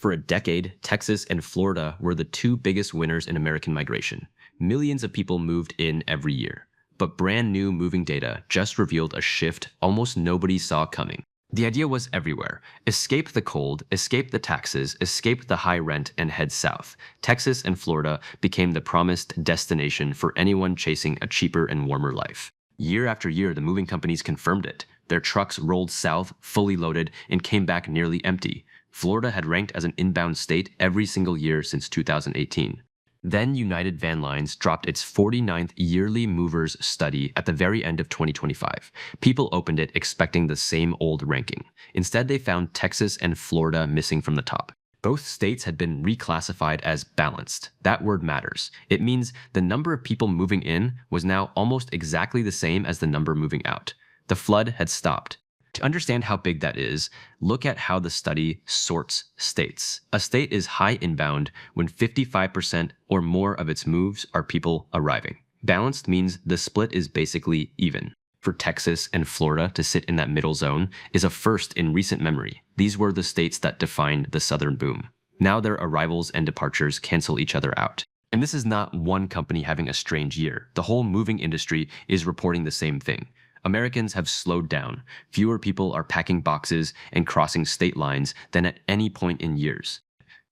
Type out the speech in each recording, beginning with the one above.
For a decade, Texas and Florida were the two biggest winners in American migration. Millions of people moved in every year. But brand new moving data just revealed a shift almost nobody saw coming. The idea was everywhere. Escape the cold, escape the taxes, escape the high rent, and head south. Texas and Florida became the promised destination for anyone chasing a cheaper and warmer life. Year after year, the moving companies confirmed it. Their trucks rolled south, fully loaded, and came back nearly empty. Florida had ranked as an inbound state every single year since 2018. Then United Van Lines dropped its 49th yearly movers study at the very end of 2025. People opened it expecting the same old ranking. Instead, they found Texas and Florida missing from the top. Both states had been reclassified as balanced. That word matters. It means the number of people moving in was now almost exactly the same as the number moving out. The flood had stopped. To understand how big that is, look at how the study sorts states. A state is high inbound when 55% or more of its moves are people arriving. Balanced means the split is basically even. For Texas and Florida to sit in that middle zone is a first in recent memory. These were the states that defined the Southern boom. Now their arrivals and departures cancel each other out. And this is not one company having a strange year. The whole moving industry is reporting the same thing. Americans have slowed down. Fewer people are packing boxes and crossing state lines than at any point in years.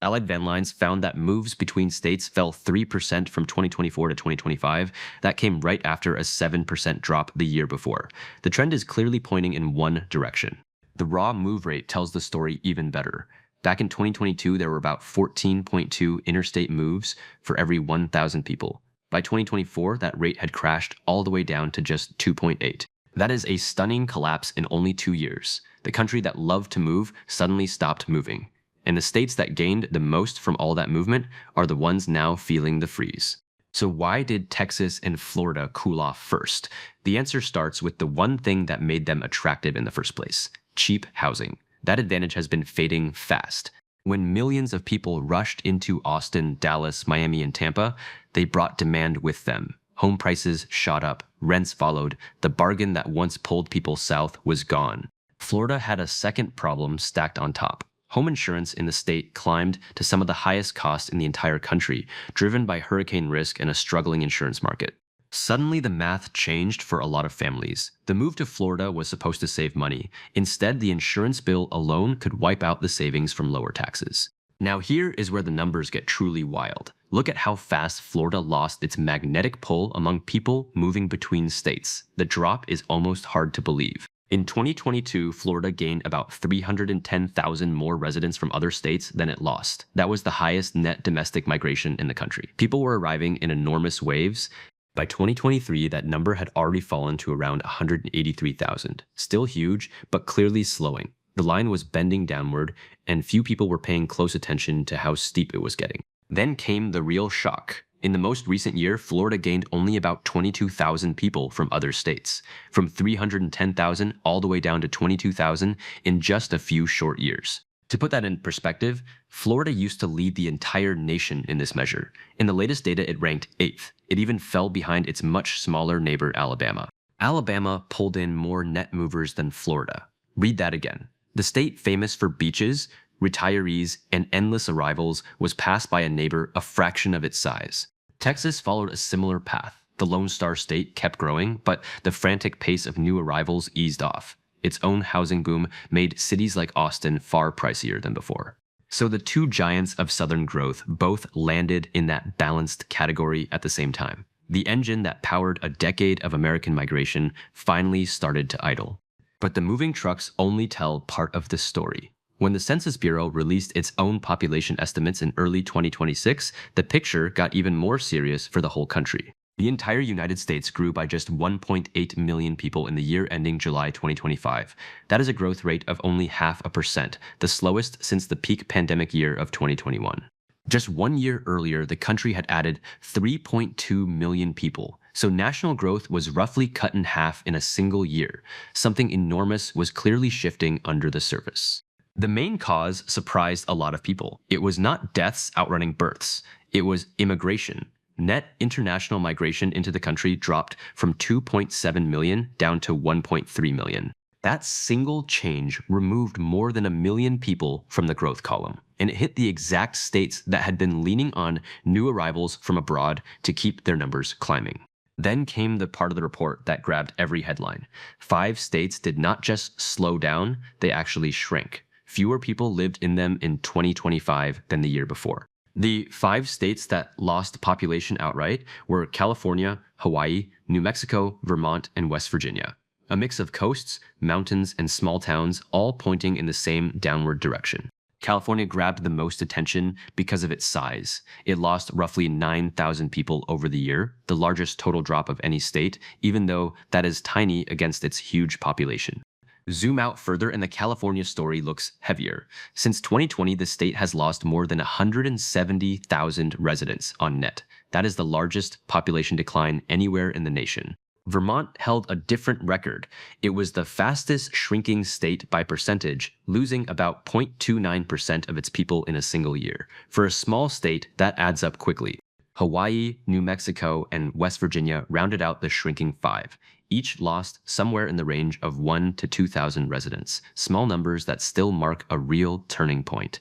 Allied Van Lines found that moves between states fell 3% from 2024 to 2025. That came right after a 7% drop the year before. The trend is clearly pointing in one direction. The raw move rate tells the story even better. Back in 2022, there were about 14.2 interstate moves for every 1,000 people. By 2024, that rate had crashed all the way down to just 2.8. That is a stunning collapse in only 2 years. The country that loved to move suddenly stopped moving. And the states that gained the most from all that movement are the ones now feeling the freeze. So why did Texas and Florida cool off first? The answer starts with the one thing that made them attractive in the first place: cheap housing. That advantage has been fading fast. When millions of people rushed into Austin, Dallas, Miami, and Tampa, they brought demand with them. Home prices shot up, rents followed, the bargain that once pulled people south was gone. Florida had a second problem stacked on top. Home insurance in the state climbed to some of the highest costs in the entire country, driven by hurricane risk and a struggling insurance market. Suddenly, the math changed for a lot of families. The move to Florida was supposed to save money. Instead, the insurance bill alone could wipe out the savings from lower taxes. Now here is where the numbers get truly wild. Look at how fast Florida lost its magnetic pull among people moving between states. The drop is almost hard to believe. In 2022, Florida gained about 310,000 more residents from other states than it lost. That was the highest net domestic migration in the country. People were arriving in enormous waves. By 2023, that number had already fallen to around 183,000. Still huge, but clearly slowing. The line was bending downward, and few people were paying close attention to how steep it was getting. Then came the real shock. In the most recent year, Florida gained only about 22,000 people from other states, from 310,000 all the way down to 22,000 in just a few short years. To put that in perspective, Florida used to lead the entire nation in this measure. In the latest data, it ranked 8th. It even fell behind its much smaller neighbor, Alabama. Alabama pulled in more net movers than Florida. Read that again. The state famous for beaches, retirees, and endless arrivals was passed by a neighbor a fraction of its size. Texas followed a similar path. The Lone Star State kept growing, but the frantic pace of new arrivals eased off. Its own housing boom made cities like Austin far pricier than before. So the two giants of Southern growth both landed in that balanced category at the same time. The engine that powered a decade of American migration finally started to idle. But the moving trucks only tell part of the story. When the Census Bureau released its own population estimates in early 2026, the picture got even more serious for the whole country. The entire United States grew by just 1.8 million people in the year ending July 2025. That is a growth rate of only 0.5%, the slowest since the peak pandemic year of 2021. Just 1 year earlier, the country had added 3.2 million people. So national growth was roughly cut in half in a single year. Something enormous was clearly shifting under the surface. The main cause surprised a lot of people. It was not deaths outrunning births. It was immigration. Net international migration into the country dropped from 2.7 million down to 1.3 million. That single change removed more than 1 million people from the growth column, and it hit the exact states that had been leaning on new arrivals from abroad to keep their numbers climbing. Then came the part of the report that grabbed every headline. 5 states did not just slow down, they actually shrank. Fewer people lived in them in 2025 than the year before. The 5 states that lost population outright were California, Hawaii, New Mexico, Vermont, and West Virginia. A mix of coasts, mountains, and small towns all pointing in the same downward direction. California grabbed the most attention because of its size. It lost roughly 9,000 people over the year, the largest total drop of any state, even though that is tiny against its huge population. Zoom out further and the California story looks heavier. Since 2020, the state has lost more than 170,000 residents on net. That is the largest population decline anywhere in the nation. Vermont held a different record. It was the fastest shrinking state by percentage, losing about 0.29% of its people in a single year. For a small state, that adds up quickly. Hawaii, New Mexico, and West Virginia rounded out the shrinking 5. Each lost somewhere in the range of 1,000 to 2,000 residents, small numbers that still mark a real turning point.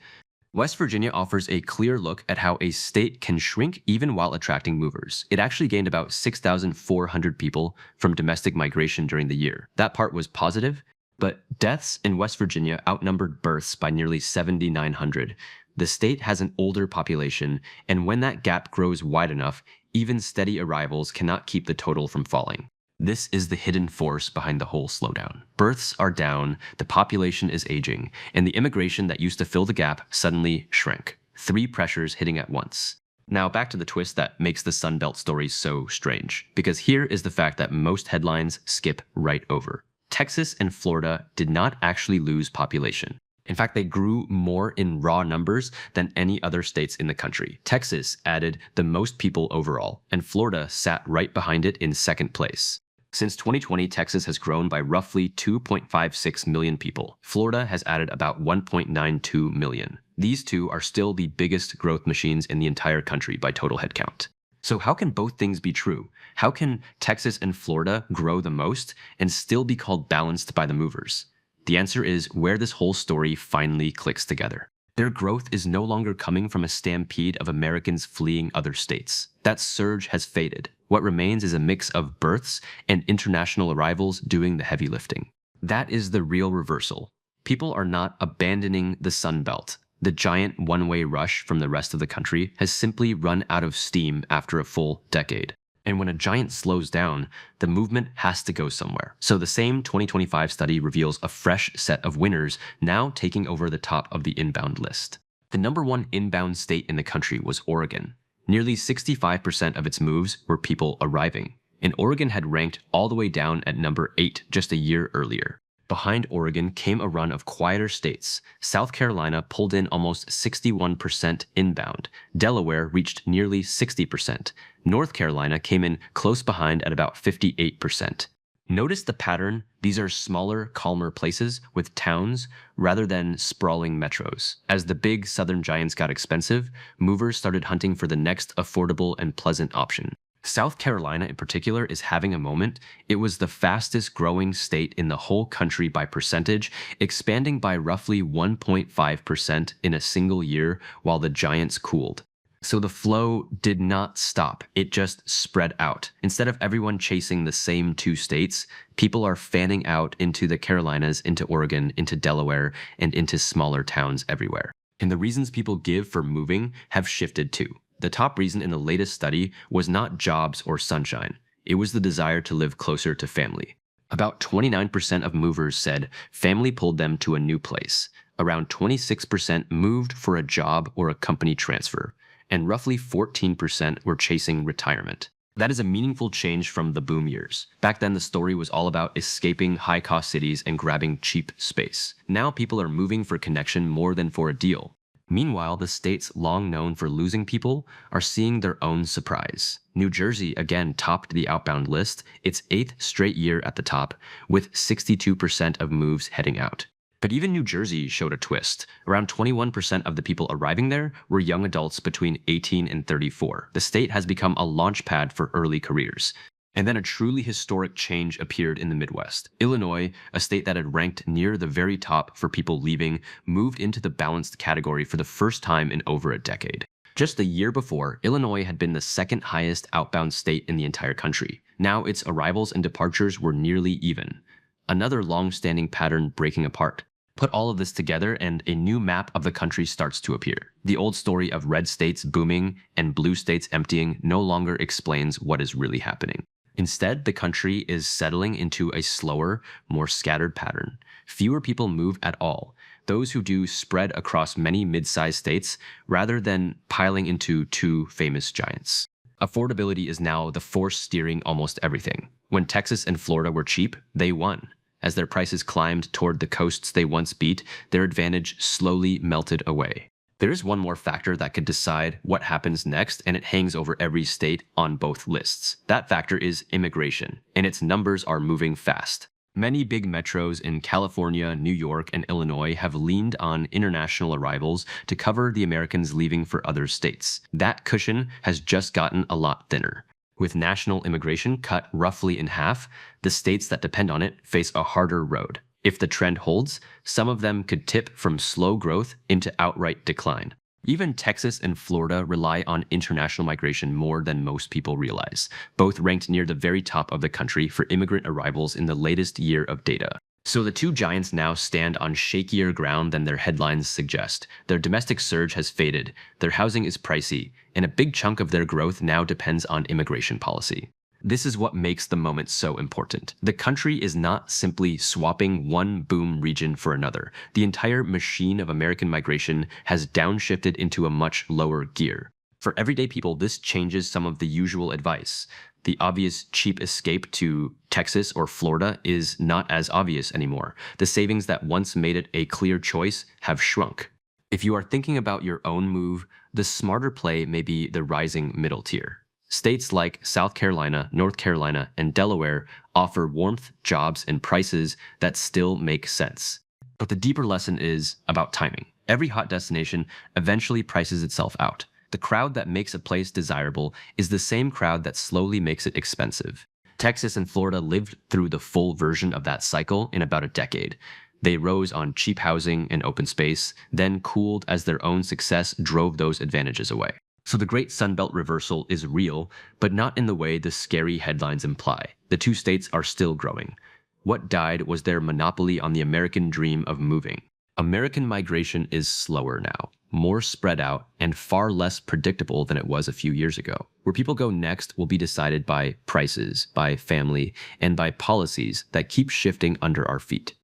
West Virginia offers a clear look at how a state can shrink even while attracting movers. It actually gained about 6,400 people from domestic migration during the year. That part was positive, but deaths in West Virginia outnumbered births by nearly 7,900. The state has an older population, and when that gap grows wide enough, even steady arrivals cannot keep the total from falling. This is the hidden force behind the whole slowdown. Births are down, the population is aging, and the immigration that used to fill the gap suddenly shrank. 3 pressures hitting at once. Now back to the twist that makes the Sun Belt story so strange, because here is the fact that most headlines skip right over. Texas and Florida did not actually lose population. In fact, they grew more in raw numbers than any other states in the country. Texas added the most people overall, and Florida sat right behind it in second place. Since 2020, Texas has grown by roughly 2.56 million people. Florida has added about 1.92 million. These two are still the biggest growth machines in the entire country by total headcount. So how can both things be true? How can Texas and Florida grow the most and still be called balanced by the movers? The answer is where this whole story finally clicks together. Their growth is no longer coming from a stampede of Americans fleeing other states. That surge has faded. What remains is a mix of births and international arrivals doing the heavy lifting. That is the real reversal. People are not abandoning the Sun Belt. The giant one-way rush from the rest of the country has simply run out of steam after a full decade. And when a giant slows down, the movement has to go somewhere. So the same 2025 study reveals a fresh set of winners now taking over the top of the inbound list. The #1 inbound state in the country was Oregon. Nearly 65% of its moves were people arriving, and Oregon had ranked all the way down at number 8 just a year earlier. Behind Oregon came a run of quieter states. South Carolina pulled in almost 61% inbound. Delaware reached nearly 60%. North Carolina came in close behind at about 58%. Notice the pattern. These are smaller, calmer places with towns rather than sprawling metros. As the big southern giants got expensive, movers started hunting for the next affordable and pleasant option. South Carolina in particular is having a moment. It was the fastest growing state in the whole country by percentage, expanding by roughly 1.5% in a single year while the giants cooled. So the flow did not stop, it just spread out. Instead of everyone chasing the same 2 states, people are fanning out into the Carolinas, into Oregon, into Delaware, and into smaller towns everywhere. And the reasons people give for moving have shifted too. The top reason in the latest study was not jobs or sunshine. It was the desire to live closer to family. About 29% of movers said family pulled them to a new place. Around 26% moved for a job or a company transfer. And roughly 14% were chasing retirement. That is a meaningful change from the boom years. Back then, the story was all about escaping high-cost cities and grabbing cheap space. Now people are moving for connection more than for a deal. Meanwhile, the states long known for losing people are seeing their own surprise. New Jersey again topped the outbound list, its 8th straight year at the top, with 62% of moves heading out. But even New Jersey showed a twist. Around 21% of the people arriving there were young adults between 18 and 34. The state has become a launch pad for early careers. And then a truly historic change appeared in the Midwest. Illinois, a state that had ranked near the very top for people leaving, moved into the balanced category for the first time in over a decade. Just a year before, Illinois had been the second highest outbound state in the entire country. Now its arrivals and departures were nearly even. Another long-standing pattern breaking apart. Put all of this together and a new map of the country starts to appear. The old story of red states booming and blue states emptying no longer explains what is really happening. Instead, the country is settling into a slower, more scattered pattern. Fewer people move at all. Those who do spread across many mid-sized states rather than piling into two famous giants. Affordability is now the force steering almost everything. When Texas and Florida were cheap, they won. As their prices climbed toward the coasts they once beat, their advantage slowly melted away. There is one more factor that could decide what happens next, and it hangs over every state on both lists. That factor is immigration, and its numbers are moving fast. Many big metros in California, New York, and Illinois have leaned on international arrivals to cover the Americans leaving for other states. That cushion has just gotten a lot thinner. With national immigration cut roughly in half, the states that depend on it face a harder road. If the trend holds, some of them could tip from slow growth into outright decline. Even Texas and Florida rely on international migration more than most people realize, both ranked near the very top of the country for immigrant arrivals in the latest year of data. So the two giants now stand on shakier ground than their headlines suggest. Their domestic surge has faded, their housing is pricey, and a big chunk of their growth now depends on immigration policy. This is what makes the moment so important. The country is not simply swapping one boom region for another. The entire machine of American migration has downshifted into a much lower gear. For everyday people, this changes some of the usual advice. The obvious cheap escape to Texas or Florida is not as obvious anymore. The savings that once made it a clear choice have shrunk. If you are thinking about your own move, the smarter play may be the rising middle tier. States like South Carolina, North Carolina, and Delaware offer warmth, jobs, and prices that still make sense. But the deeper lesson is about timing. Every hot destination eventually prices itself out. The crowd that makes a place desirable is the same crowd that slowly makes it expensive. Texas and Florida lived through the full version of that cycle in about a decade. They rose on cheap housing and open space, then cooled as their own success drove those advantages away. So the Great Sunbelt reversal is real, but not in the way the scary headlines imply. The two states are still growing. What died was their monopoly on the American dream of moving. American migration is slower now, more spread out, and far less predictable than it was a few years ago. Where people go next will be decided by prices, by family, and by policies that keep shifting under our feet.